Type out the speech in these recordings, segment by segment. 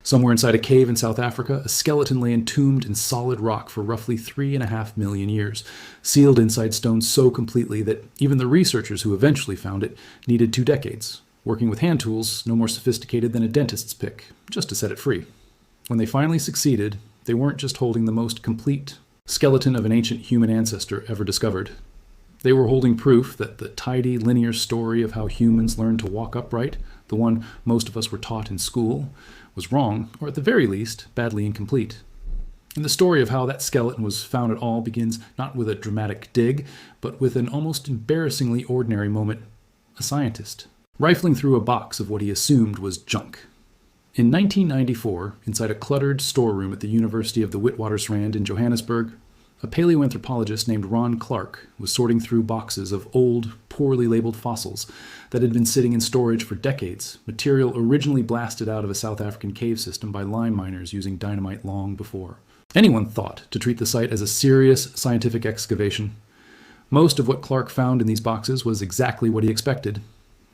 Somewhere inside a cave in South Africa, a skeleton lay entombed in solid rock for roughly 3.5 million years, sealed inside stone so completely that even the researchers who eventually found it needed 2 decades, working with hand tools no more sophisticated than a dentist's pick, just to set it free. When they finally succeeded, they weren't just holding the most complete skeleton of an ancient human ancestor ever discovered. They were holding proof that the tidy, linear story of how humans learned to walk upright, the one most of us were taught in school, was wrong, or at the very least, badly incomplete. And the story of how that skeleton was found at all begins not with a dramatic dig, but with an almost embarrassingly ordinary moment. A scientist, rifling through a box of what he assumed was junk. In 1994, inside a cluttered storeroom at the University of the Witwatersrand in Johannesburg, a paleoanthropologist named Ron Clark was sorting through boxes of old, poorly labeled fossils that had been sitting in storage for decades, material originally blasted out of a South African cave system by lime miners using dynamite long before. Anyone thought to treat the site as a serious scientific excavation. Most of what Clark found in these boxes was exactly what he expected.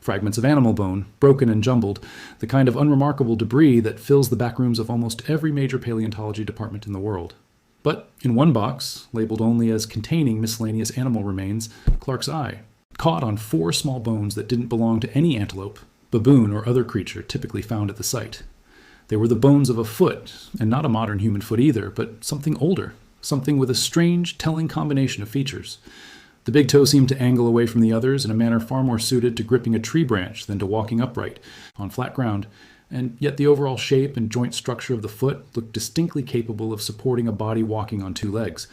Fragments of animal bone, broken and jumbled, the kind of unremarkable debris that fills the back rooms of almost every major paleontology department in the world. But in one box, labeled only as containing miscellaneous animal remains, Clark's eye caught on 4 small bones that didn't belong to any antelope, baboon, or other creature typically found at the site. They were the bones of a foot, and not a modern human foot either, but something older, something with a strange, telling combination of features. The big toe seemed to angle away from the others in a manner far more suited to gripping a tree branch than to walking upright on flat ground, and yet the overall shape and joint structure of the foot looked distinctly capable of supporting a body walking on 2 legs.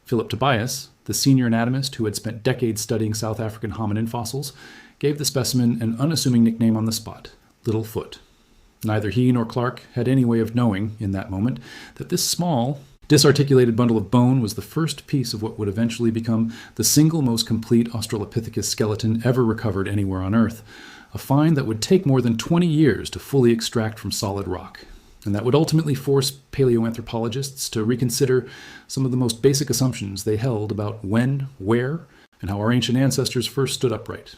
Philip Tobias, the senior anatomist who had spent decades studying South African hominin fossils, gave the specimen an unassuming nickname on the spot, Littlefoot. Neither he nor Clark had any way of knowing, in that moment, that this small, disarticulated bundle of bone was the first piece of what would eventually become the single most complete Australopithecus skeleton ever recovered anywhere on Earth, a find that would take more than 20 years to fully extract from solid rock, and that would ultimately force paleoanthropologists to reconsider some of the most basic assumptions they held about when, where, and how our ancient ancestors first stood upright.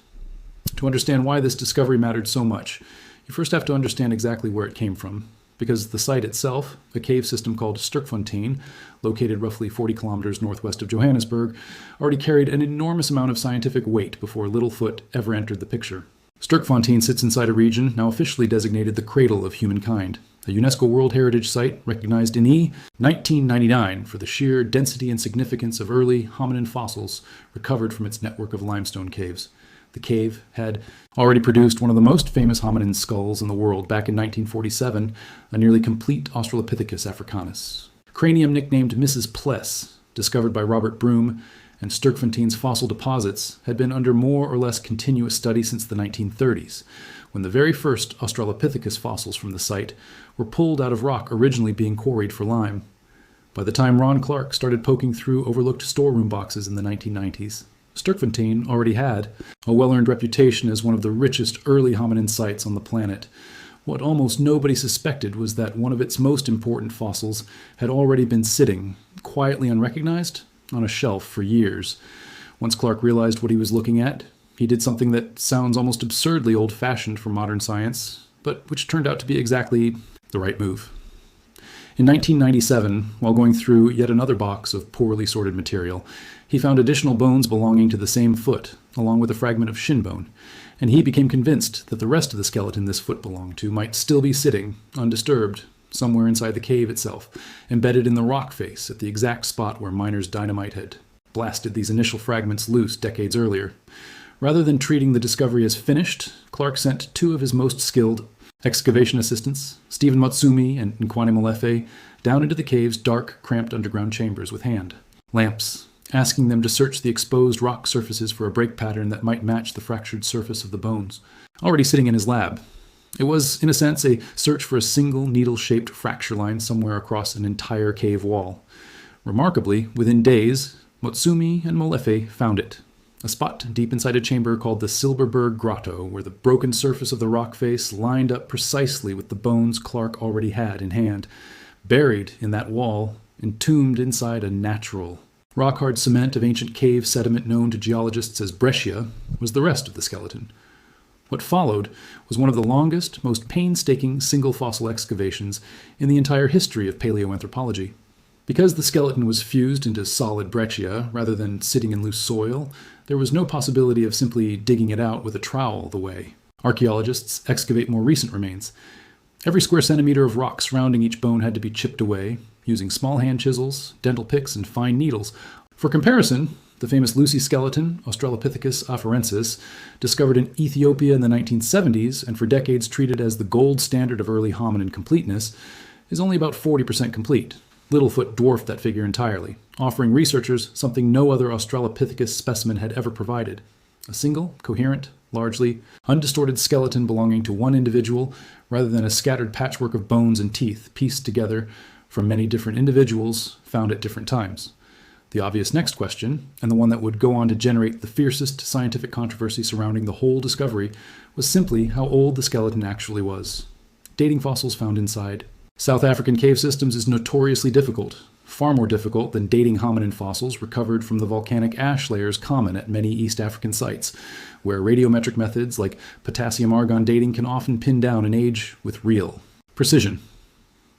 To understand why this discovery mattered so much, you first have to understand exactly where it came from, because the site itself, a cave system called Sterkfontein, located roughly 40 kilometers northwest of Johannesburg, already carried an enormous amount of scientific weight before Littlefoot ever entered the picture. Sterkfontein sits inside a region now officially designated the cradle of humankind, a UNESCO World Heritage Site recognized in 1999 for the sheer density and significance of early hominin fossils recovered from its network of limestone caves. The cave had already produced one of the most famous hominin skulls in the world back in 1947, a nearly complete Australopithecus africanus. Cranium nicknamed Mrs. Pless, discovered by Robert Broom, and Sterkfontein's fossil deposits had been under more or less continuous study since the 1930s, when the very first Australopithecus fossils from the site were pulled out of rock originally being quarried for lime. By the time Ron Clark started poking through overlooked storeroom boxes in the 1990s, Sterkfontein already had a well-earned reputation as one of the richest early hominin sites on the planet. What almost nobody suspected was that one of its most important fossils had already been sitting, quietly unrecognized, on a shelf for years. Once Clark realized what he was looking at, he did something that sounds almost absurdly old-fashioned for modern science, but which turned out to be exactly the right move. In 1997, while going through yet another box of poorly sorted material, he found additional bones belonging to the same foot, along with a fragment of shin bone, and he became convinced that the rest of the skeleton this foot belonged to might still be sitting, undisturbed, somewhere inside the cave itself, embedded in the rock face at the exact spot where miners' dynamite had blasted these initial fragments loose decades earlier. Rather than treating the discovery as finished, Clark sent 2 of his most skilled excavation assistants, Stephen Matsumi and Nkwani Molefe, down into the cave's dark, cramped underground chambers with hand lamps, asking them to search the exposed rock surfaces for a break pattern that might match the fractured surface of the bones. Already sitting in his lab, it was, in a sense, a search for a single needle-shaped fracture line somewhere across an entire cave wall. Remarkably, within days, Matsumi and Molefe found it. A spot deep inside a chamber called the Silberberg Grotto, where the broken surface of the rock face lined up precisely with the bones Clark already had in hand. Buried in that wall, entombed inside a natural, rock-hard cement of ancient cave sediment known to geologists as breccia, was the rest of the skeleton. What followed was one of the longest, most painstaking single fossil excavations in the entire history of paleoanthropology. Because the skeleton was fused into solid breccia rather than sitting in loose soil, there was no possibility of simply digging it out with a trowel the way archaeologists excavate more recent remains. Every square centimeter of rock surrounding each bone had to be chipped away, using small hand chisels, dental picks, and fine needles. For comparison, the famous Lucy skeleton, Australopithecus afarensis, discovered in Ethiopia in the 1970s and for decades treated as the gold standard of early hominin completeness, is only about 40% complete. Littlefoot dwarfed that figure entirely, offering researchers something no other Australopithecus specimen had ever provided: a single, coherent, largely undistorted skeleton belonging to one individual rather than a scattered patchwork of bones and teeth pieced together from many different individuals found at different times. The obvious next question, and the one that would go on to generate the fiercest scientific controversy surrounding the whole discovery, was simply how old the skeleton actually was. Dating fossils found inside South African cave systems is notoriously difficult, far more difficult than dating hominin fossils recovered from the volcanic ash layers common at many East African sites, where radiometric methods like potassium-argon dating can often pin down an age with real precision.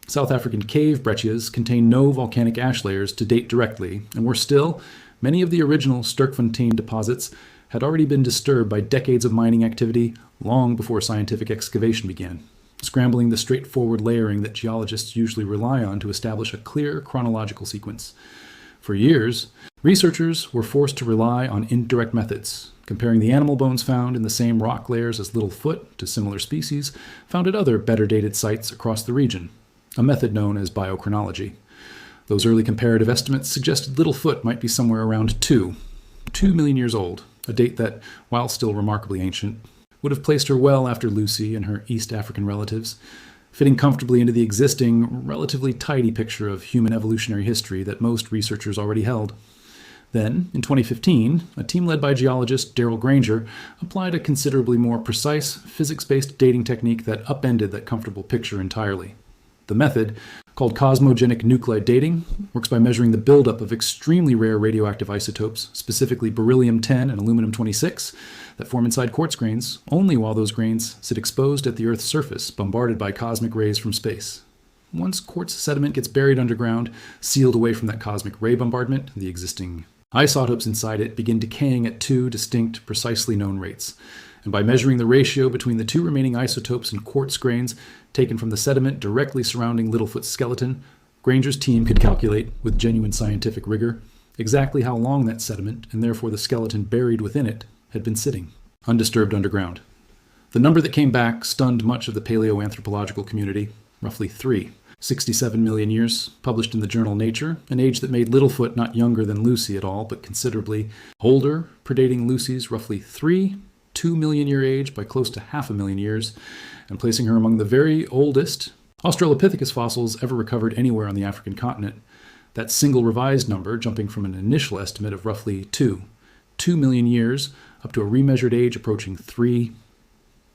South African cave breccias contain no volcanic ash layers to date directly, and worse still, many of the original Sterkfontein deposits had already been disturbed by decades of mining activity long before scientific excavation began, scrambling the straightforward layering that geologists usually rely on to establish a clear chronological sequence. For years, researchers were forced to rely on indirect methods, comparing the animal bones found in the same rock layers as Littlefoot to similar species found at other better dated sites across the region, a method known as biochronology. Those early comparative estimates suggested Littlefoot might be somewhere around 2 million years old, a date that, while still remarkably ancient, would have placed her well after Lucy and her East African relatives, fitting comfortably into the existing, relatively tidy picture of human evolutionary history that most researchers already held. Then, in 2015, a team led by geologist Darrell Granger applied a considerably more precise, physics-based dating technique that upended that comfortable picture entirely. The method, called cosmogenic nuclide dating, works by measuring the buildup of extremely rare radioactive isotopes, specifically beryllium-10 and aluminum-26, that form inside quartz grains, only while those grains sit exposed at the Earth's surface, bombarded by cosmic rays from space. Once quartz sediment gets buried underground, sealed away from that cosmic ray bombardment, the existing isotopes inside it begin decaying at 2 distinct, precisely known rates. And by measuring the ratio between the 2 remaining isotopes and quartz grains taken from the sediment directly surrounding Littlefoot's skeleton, Granger's team could calculate, with genuine scientific rigor, exactly how long that sediment, and therefore the skeleton buried within it, had been sitting, undisturbed underground. The number that came back stunned much of the paleoanthropological community, roughly 67 million years, published in the journal Nature, an age that made Littlefoot not younger than Lucy at all, but considerably older, predating Lucy's roughly 2 million year age by close to 500,000 years, and placing her among the very oldest Australopithecus fossils ever recovered anywhere on the African continent. That single revised number, jumping from an initial estimate of roughly 2 million years up to a remeasured age approaching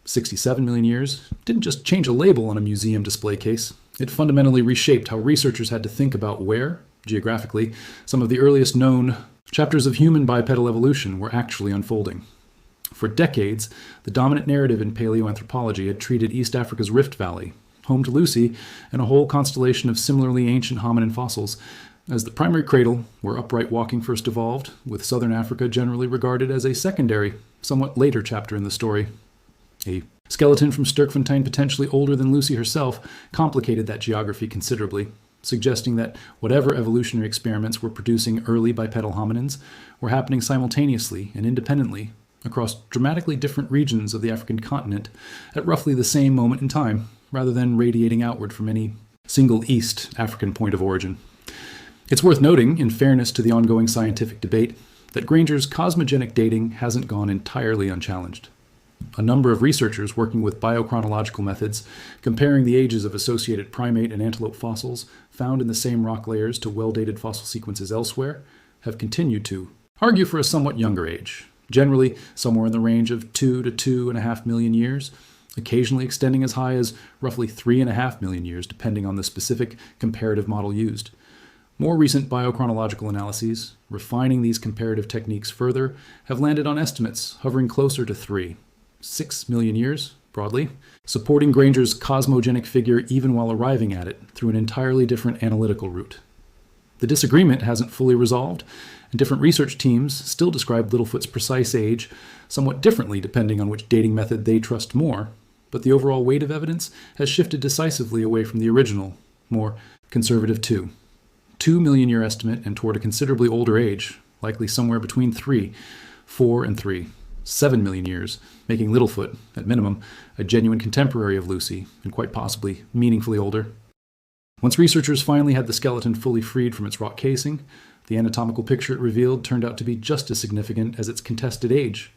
67 million years, didn't just change a label on a museum display case. It fundamentally reshaped how researchers had to think about where, geographically, some of the earliest known chapters of human bipedal evolution were actually unfolding. For decades, the dominant narrative in paleoanthropology had treated East Africa's Rift Valley, home to Lucy, and a whole constellation of similarly ancient hominin fossils, as the primary cradle where upright walking first evolved, with southern Africa generally regarded as a secondary, somewhat later chapter in the story. A skeleton from Sterkfontein, potentially older than Lucy herself, complicated that geography considerably, suggesting that whatever evolutionary experiments were producing early bipedal hominins were happening simultaneously and independently across dramatically different regions of the African continent at roughly the same moment in time, rather than radiating outward from any single East African point of origin. It's worth noting, in fairness to the ongoing scientific debate, that Granger's cosmogenic dating hasn't gone entirely unchallenged. A number of researchers working with biochronological methods, comparing the ages of associated primate and antelope fossils found in the same rock layers to well-dated fossil sequences elsewhere, have continued to argue for a somewhat younger age, generally somewhere in the range of 2 to 2.5 million years, occasionally extending as high as roughly 3.5 million years, depending on the specific comparative model used. More recent biochronological analyses, refining these comparative techniques further, have landed on estimates hovering closer to 3, 6 million years, broadly, supporting Granger's cosmogenic figure even while arriving at it through an entirely different analytical route. The disagreement hasn't fully resolved, and different research teams still describe Littlefoot's precise age somewhat differently depending on which dating method they trust more, but the overall weight of evidence has shifted decisively away from the original, more conservative 2 million year estimate and toward a considerably older age, likely somewhere between 3, 4, and 3, 7 million years, making Littlefoot, at minimum, a genuine contemporary of Lucy, and quite possibly meaningfully older. Once researchers finally had the skeleton fully freed from its rock casing, the anatomical picture it revealed turned out to be just as significant as its contested age.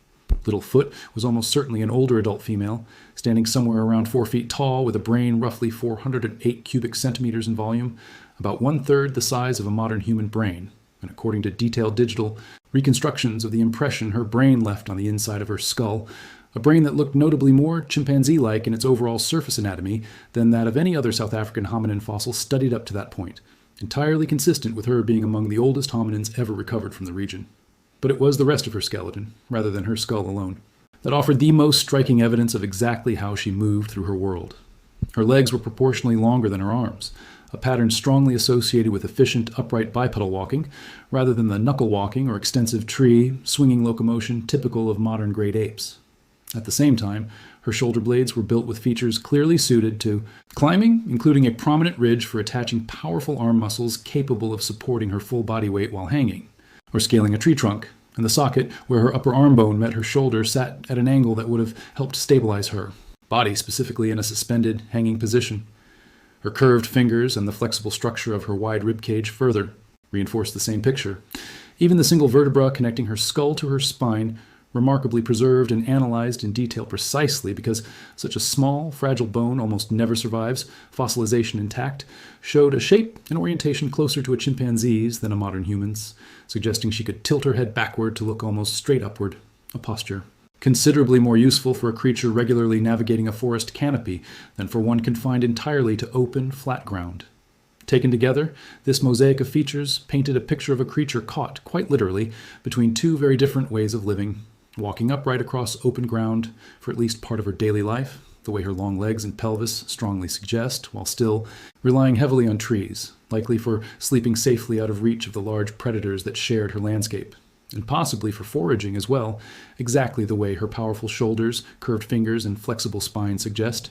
Littlefoot was almost certainly an older adult female, standing somewhere around 4 feet tall with a brain roughly 408 cubic centimeters in volume, about 1/3 the size of a modern human brain, and according to detailed digital reconstructions of the impression her brain left on the inside of her skull, a brain that looked notably more chimpanzee-like in its overall surface anatomy than that of any other South African hominin fossil studied up to that point, entirely consistent with her being among the oldest hominins ever recovered from the region. But it was the rest of her skeleton, rather than her skull alone, that offered the most striking evidence of exactly how she moved through her world. Her legs were proportionally longer than her arms, a pattern strongly associated with efficient upright bipedal walking, rather than the knuckle walking or extensive tree, swinging locomotion typical of modern great apes. At the same time, her shoulder blades were built with features clearly suited to climbing, including a prominent ridge for attaching powerful arm muscles capable of supporting her full body weight while hanging, or scaling a tree trunk, and the socket where her upper arm bone met her shoulder sat at an angle that would have helped stabilize her body, specifically in a suspended, hanging position. Her curved fingers and the flexible structure of her wide ribcage further reinforced the same picture. Even the single vertebra connecting her skull to her spine, remarkably preserved and analyzed in detail precisely because such a small, fragile bone almost never survives fossilization intact, showed a shape and orientation closer to a chimpanzee's than a modern human's, suggesting she could tilt her head backward to look almost straight upward, a posture considerably more useful for a creature regularly navigating a forest canopy than for one confined entirely to open, flat ground. Taken together, this mosaic of features painted a picture of a creature caught, quite literally, between two very different ways of living, walking upright across open ground for at least part of her daily life, the way her long legs and pelvis strongly suggest, while still relying heavily on trees, likely for sleeping safely out of reach of the large predators that shared her landscape, and possibly for foraging as well, exactly the way her powerful shoulders, curved fingers, and flexible spine suggest.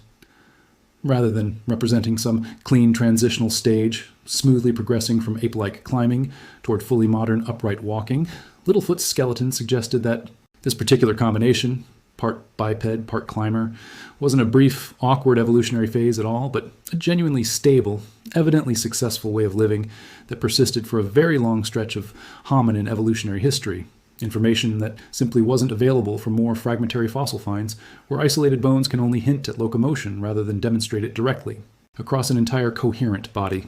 Rather than representing some clean transitional stage, smoothly progressing from ape-like climbing toward fully modern upright walking, Littlefoot's skeleton suggested that this particular combination, part biped, part climber, wasn't a brief, awkward evolutionary phase at all, but a genuinely stable, evidently successful way of living that persisted for a very long stretch of hominin evolutionary history, information that simply wasn't available from more fragmentary fossil finds, where isolated bones can only hint at locomotion rather than demonstrate it directly, across an entire coherent body.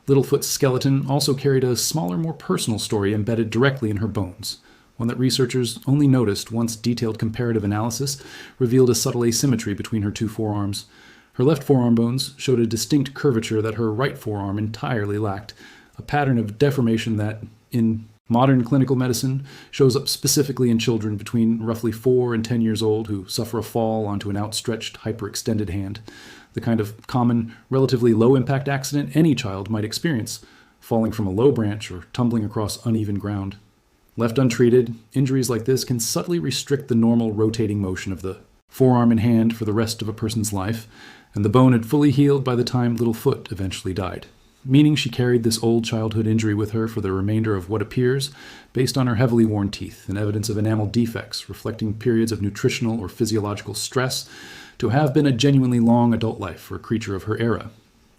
Littlefoot's skeleton also carried a smaller, more personal story embedded directly in her bones, one that researchers only noticed once detailed comparative analysis revealed a subtle asymmetry between her two forearms. Her left forearm bones showed a distinct curvature that her right forearm entirely lacked, a pattern of deformation that, in modern clinical medicine, shows up specifically in children between roughly 4 and 10 years old who suffer a fall onto an outstretched, hyperextended hand, the kind of common, relatively low-impact accident any child might experience, falling from a low branch or tumbling across uneven ground. Left untreated, injuries like this can subtly restrict the normal rotating motion of the forearm and hand for the rest of a person's life, and the bone had fully healed by the time Littlefoot eventually died, meaning she carried this old childhood injury with her for the remainder of what appears, based on her heavily worn teeth and evidence of enamel defects reflecting periods of nutritional or physiological stress, to have been a genuinely long adult life for a creature of her era.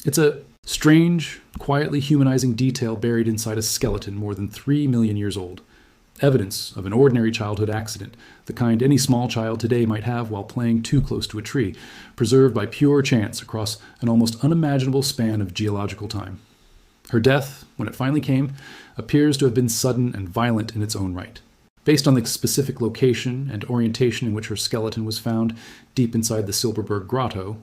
It's a strange, quietly humanizing detail buried inside a skeleton more than 3 million years old. Evidence of an ordinary childhood accident, the kind any small child today might have while playing too close to a tree, preserved by pure chance across an almost unimaginable span of geological time. Her death, when it finally came, appears to have been sudden and violent in its own right. Based on the specific location and orientation in which her skeleton was found deep inside the Silberberg Grotto,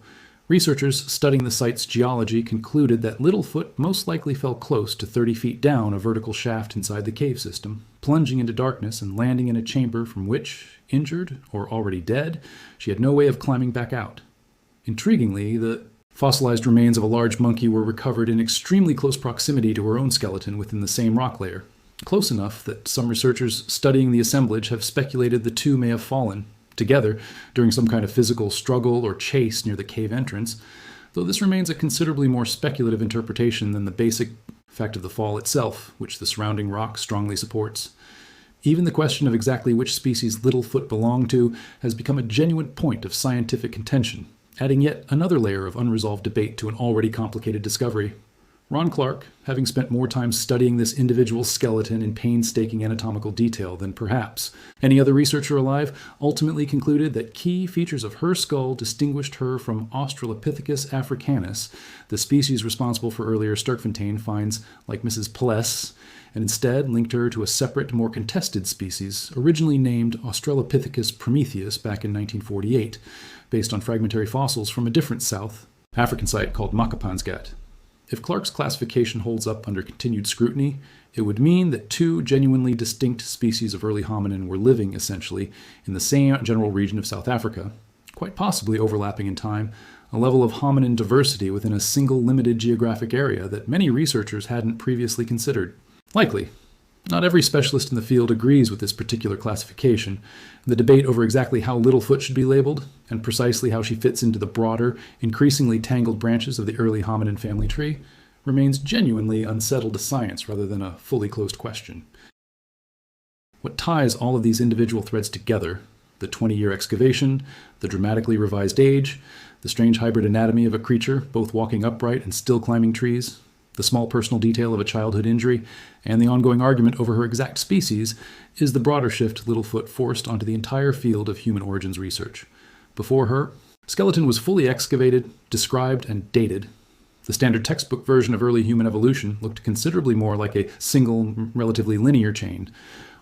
Researchers studying the site's geology concluded that Littlefoot most likely fell close to 30 feet down a vertical shaft inside the cave system, plunging into darkness and landing in a chamber from which, injured or already dead, she had no way of climbing back out. Intriguingly, the fossilized remains of a large monkey were recovered in extremely close proximity to her own skeleton within the same rock layer, close enough that some researchers studying the assemblage have speculated the two may have fallen together during some kind of physical struggle or chase near the cave entrance, though this remains a considerably more speculative interpretation than the basic fact of the fall itself, which the surrounding rock strongly supports. Even the question of exactly which species Littlefoot belonged to has become a genuine point of scientific contention, adding yet another layer of unresolved debate to an already complicated discovery. Ron Clark, having spent more time studying this individual skeleton in painstaking anatomical detail than perhaps any other researcher alive, ultimately concluded that key features of her skull distinguished her from Australopithecus africanus, the species responsible for earlier Sterkfontein finds like Mrs. Pless, and instead linked her to a separate, more contested species, originally named Australopithecus prometheus back in 1948, based on fragmentary fossils from a different South African site called Makapansgat. If Clark's classification holds up under continued scrutiny, it would mean that two genuinely distinct species of early hominin were living, essentially, in the same general region of South Africa, quite possibly overlapping in time, a level of hominin diversity within a single limited geographic area that many researchers hadn't previously considered. Likely. Not every specialist in the field agrees with this particular classification. The debate over exactly how Littlefoot should be labeled, and precisely how she fits into the broader, increasingly tangled branches of the early hominin family tree, remains genuinely unsettled to science rather than a fully closed question. What ties all of these individual threads together, the 20-year excavation, the dramatically revised age, the strange hybrid anatomy of a creature both walking upright and still climbing trees, the small personal detail of a childhood injury, and the ongoing argument over her exact species, is the broader shift Littlefoot forced onto the entire field of human origins research. Before her, skeleton was fully excavated, described, and dated. The standard textbook version of early human evolution looked considerably more like a single, relatively linear chain.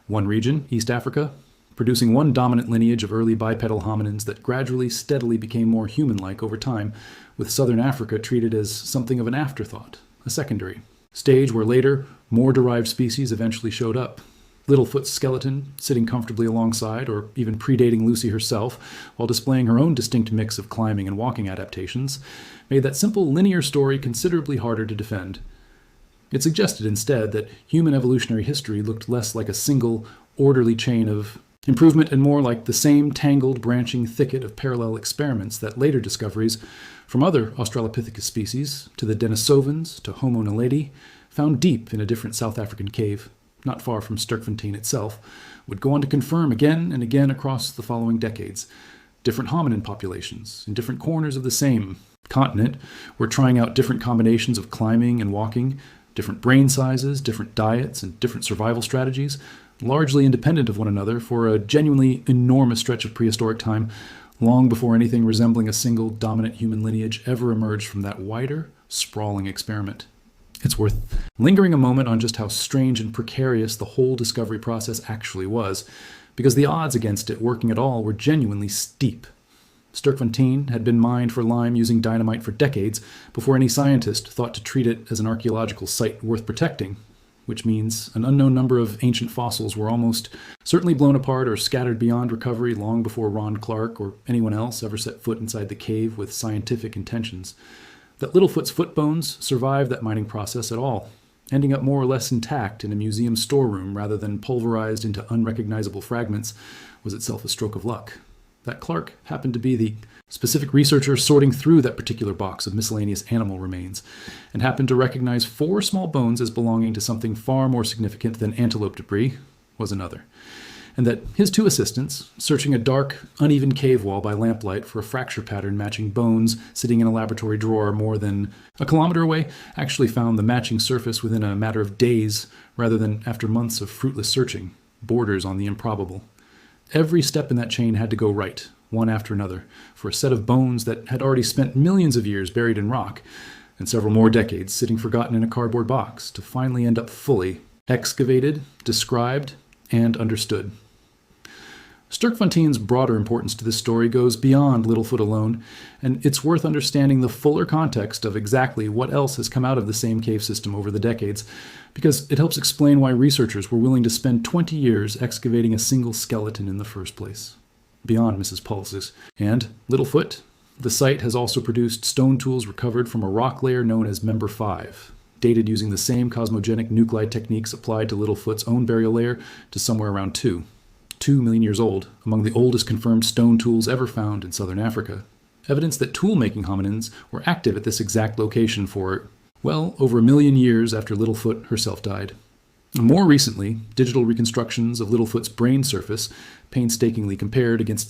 One region, East Africa, producing one dominant lineage of early bipedal hominins that gradually, steadily became more human-like over time, with southern Africa treated as something of an afterthought, a secondary stage where later, more derived species eventually showed up. Littlefoot's skeleton, sitting comfortably alongside, or even predating Lucy herself, while displaying her own distinct mix of climbing and walking adaptations, made that simple linear story considerably harder to defend. It suggested instead that human evolutionary history looked less like a single, orderly chain of improvement and more like the same tangled, branching thicket of parallel experiments that later discoveries from other Australopithecus species, to the Denisovans, to Homo naledi, found deep in a different South African cave, not far from Sterkfontein itself, would go on to confirm again and again across the following decades. Different hominin populations, in different corners of the same continent, were trying out different combinations of climbing and walking, different brain sizes, different diets, and different survival strategies, largely independent of one another for a genuinely enormous stretch of prehistoric time, long before anything resembling a single dominant human lineage ever emerged from that wider, sprawling experiment. It's worth lingering a moment on just how strange and precarious the whole discovery process actually was, because the odds against it working at all were genuinely steep. Sterkfontein had been mined for lime using dynamite for decades before any scientist thought to treat it as an archaeological site worth protecting, which means an unknown number of ancient fossils were almost certainly blown apart or scattered beyond recovery long before Ron Clark or anyone else ever set foot inside the cave with scientific intentions. That Littlefoot's foot bones survived that mining process at all, ending up more or less intact in a museum storeroom rather than pulverized into unrecognizable fragments, was itself a stroke of luck. That Clark happened to be the specific researcher sorting through that particular box of miscellaneous animal remains, and happened to recognize 4 small bones as belonging to something far more significant than antelope debris, was another. And that his 2 assistants, searching a dark, uneven cave wall by lamplight for a fracture pattern matching bones sitting in a laboratory drawer more than a kilometer away, actually found the matching surface within a matter of days rather than after months of fruitless searching, borders on the improbable. Every step in that chain had to go right, one after another, for a set of bones that had already spent millions of years buried in rock, and several more decades sitting forgotten in a cardboard box, to finally end up fully excavated, described, and understood. Sterkfontein's broader importance to this story goes beyond Littlefoot alone, and it's worth understanding the fuller context of exactly what else has come out of the same cave system over the decades, because it helps explain why researchers were willing to spend 20 years excavating a single skeleton in the first place, beyond Mrs. Pulse's. And Littlefoot, the site has also produced stone tools recovered from a rock layer known as Member 5, dated using the same cosmogenic nuclide techniques applied to Littlefoot's own burial layer to somewhere around 2 million years old, among the oldest confirmed stone tools ever found in southern Africa. Evidence that tool-making hominins were active at this exact location for, well, over 1 million years after Littlefoot herself died. More recently, digital reconstructions of Littlefoot's brain surface, painstakingly compared against